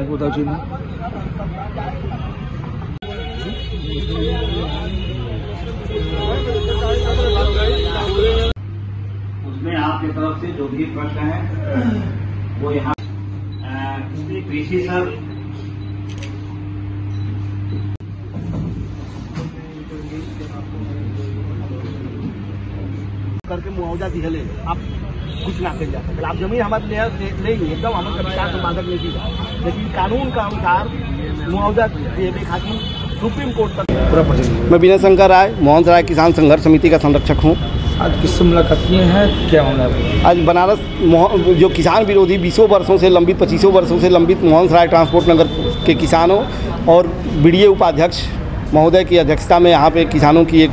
को बताओ चाहिए। उसमें आपकी तरफ से जो भी प्रश्न है वो यहाँ कृषि सर करके मुआवजा दिहले आप कुछ ना कर जा सकते। आप जमीन हमारे ले ही एकदम हमारे अधिकार से बाधक नहीं दी, लेकिन कानून का अनुसार मुआवजा देने खातिर सुप्रीम कोर्ट तक। मैं विनय शंकर राय, मोहन राय किसान संघर्ष समिति का संरक्षक हूँ। आज किससे मुलाकात किए हैं, क्या मामला है? आज बनारस जो किसान विरोधी 20 वर्षों से लंबित 25 वर्षों से लंबित मोहन राय ट्रांसपोर्ट नगर के किसानों और बीडीए उपाध्यक्ष महोदय की अध्यक्षता में यहाँ पे किसानों की एक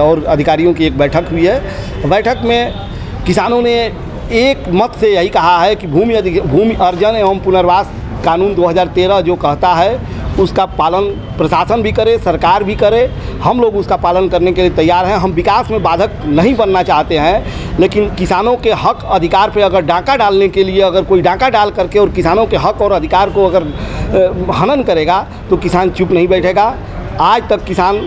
और अधिकारियों की एक बैठक हुई है। बैठक में किसानों ने एक मत से यही कहा है कि भूमि अर्जन एवं पुनर्वास कानून 2013 जो कहता है उसका पालन प्रशासन भी करे, सरकार भी करे। हम लोग उसका पालन करने के लिए तैयार हैं। हम विकास में बाधक नहीं बनना चाहते हैं, लेकिन किसानों के हक अधिकार पे अगर डाका डालने के लिए अगर कोई डाका डाल करके और किसानों के हक और अधिकार को अगर हनन करेगा तो किसान चुप नहीं बैठेगा। आज तक किसान,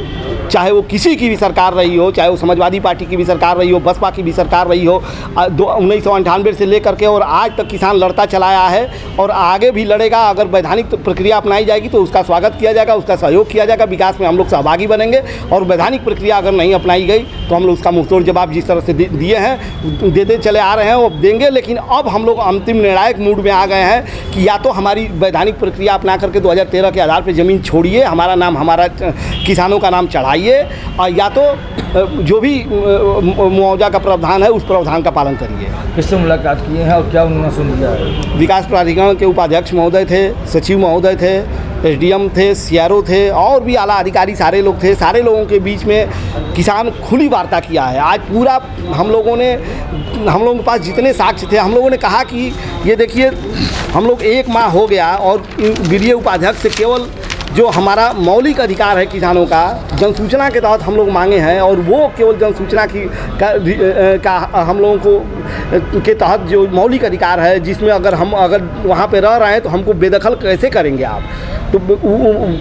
चाहे वो किसी की भी सरकार रही हो, चाहे वो समाजवादी पार्टी की भी सरकार रही हो, बसपा की भी सरकार रही हो, 1998 से लेकर के और आज तक किसान लड़ता चलाया है और आगे भी लड़ेगा। अगर वैधानिक प्रक्रिया अपनाई जाएगी तो उसका स्वागत किया जाएगा, उसका सहयोग किया जाएगा, विकास में हम लोग सहभागी बनेंगे। और वैधानिक प्रक्रिया अगर नहीं अपनाई गई तो हम लोग उसका मुंहतोड़ जवाब जिस तरह से दिए हैं देते चले आ रहे हैं वो देंगे। लेकिन अब हम लोग अंतिम निर्णायक मूड में आ गए हैं कि या तो हमारी वैधानिक प्रक्रिया अपना करके 2013 के आधार पर ज़मीन छोड़िए, हमारा नाम, हमारा किसानों का नाम चढ़ाइए, और या तो जो भी मुआवजा का प्रावधान है उस प्रावधान का पालन करिए। किससे मुलाकात किए हैं और क्या उन्होंने सुन लिया है? विकास प्राधिकरण के उपाध्यक्ष महोदय थे, सचिव महोदय थे, एसडीएम थे, सीआरओ थे और भी आला अधिकारी सारे लोग थे। सारे लोगों के बीच में किसान खुली वार्ता किया है। आज पूरा हम लोगों के पास जितने साक्ष्य थे, हम लोगों ने कहा कि ये देखिए हम लोग 1 माह हो गया और बीडीए उपाध्यक्ष से केवल जो हमारा मौलिक अधिकार है किसानों का जनसूचना के तहत हम लोग मांगे हैं और वो केवल जनसूचना का हम लोगों को के तहत जो मौलिक अधिकार है जिसमें अगर वहाँ पे रह रहे हैं तो हमको बेदखल कैसे करेंगे आप। तो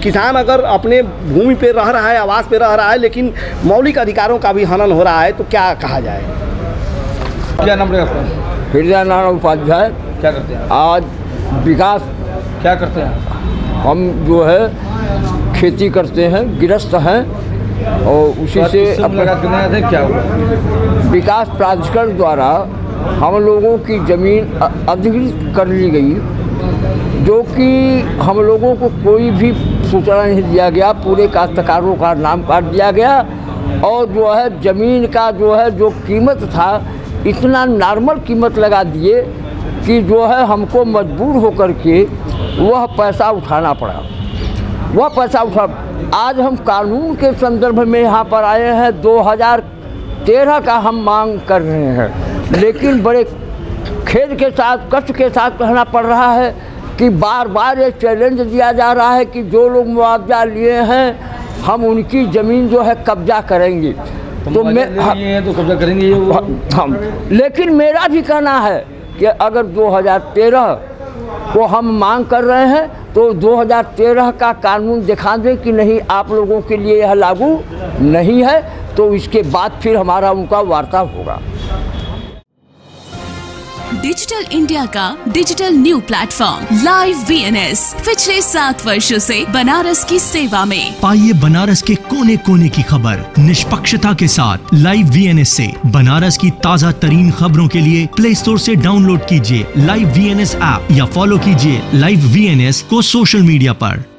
किसान अगर अपने भूमि पे रह रहा है, आवास पे रह रहा है, लेकिन मौलिक अधिकारों का भी हनन हो रहा है तो क्या कहा जाए। क्या नाम है आपका? हृदय नारायण उपाध्याय। क्या करते हैं आज विकास क्या करते हैं? हम जो है खेती करते हैं, गृहस्थ हैं और उसी से थे। क्या हुआ? विकास प्राधिकरण द्वारा हम लोगों की ज़मीन अधिकृत कर ली गई, जो कि हम लोगों को कोई भी सूचना नहीं दिया गया। पूरे काश्तकारों का नाम काट दिया गया और जो है ज़मीन का जो है जो कीमत था इतना नॉर्मल कीमत लगा दिए कि जो है हमको मजबूर होकर के वह पैसा उठाना पड़ा। वह पैसा आज हम कानून के संदर्भ में यहाँ पर आए हैं। 2013 का हम मांग कर रहे हैं, लेकिन बड़े खेद के साथ, कष्ट के साथ कहना पड़ रहा है कि बार बार ये चैलेंज दिया जा रहा है कि जो लोग मुआवजा लिए हैं हम उनकी ज़मीन जो है कब्जा करेंगे। तो मैं तो कब्जा करेंगे हम, लेकिन मेरा भी कहना है कि अगर 2013 को हम मांग कर रहे हैं तो 2013 का कानून दिखा दें कि नहीं आप लोगों के लिए यह लागू नहीं है, तो इसके बाद फिर हमारा उनका वार्ता होगा। डिजिटल इंडिया का digital new platform live VNS पिछले 7 वर्षों से बनारस की सेवा में। पाइए बनारस के कोने कोने की खबर निष्पक्षता के साथ। लाइव वीएनएस से बनारस की ताज़ा तरीन खबरों के लिए प्ले स्टोर से डाउनलोड कीजिए लाइव वीएनएस ऐप या फॉलो कीजिए लाइव वीएनएस को सोशल मीडिया पर।